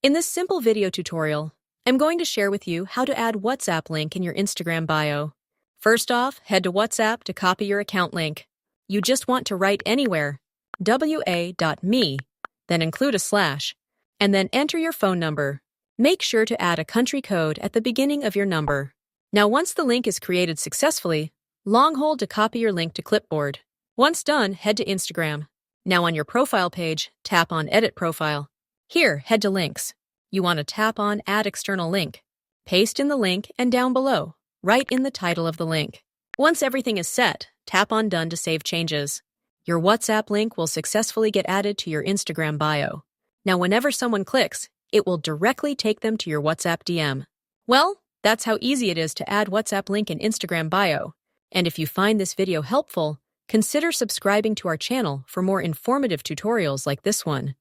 In this simple video tutorial, I'm going to share with you how to add WhatsApp link in your Instagram bio. First off, head to WhatsApp to copy your account link. You just want to write anywhere, wa.me, then include a slash, and then enter your phone number. Make sure to add a country code at the beginning of your number. Now once the link is created successfully, long hold to copy your link to clipboard. Once done, head to Instagram. Now on your profile page, tap on Edit Profile. Here, head to Links. You want to tap on Add External Link. Paste in the link and down below, write in the title of the link. Once everything is set, tap on Done to save changes. Your WhatsApp link will successfully get added to your Instagram bio. Now whenever someone clicks, it will directly take them to your WhatsApp DM. Well, that's how easy it is to add WhatsApp link in Instagram bio. And if you find this video helpful, consider subscribing to our channel for more informative tutorials like this one.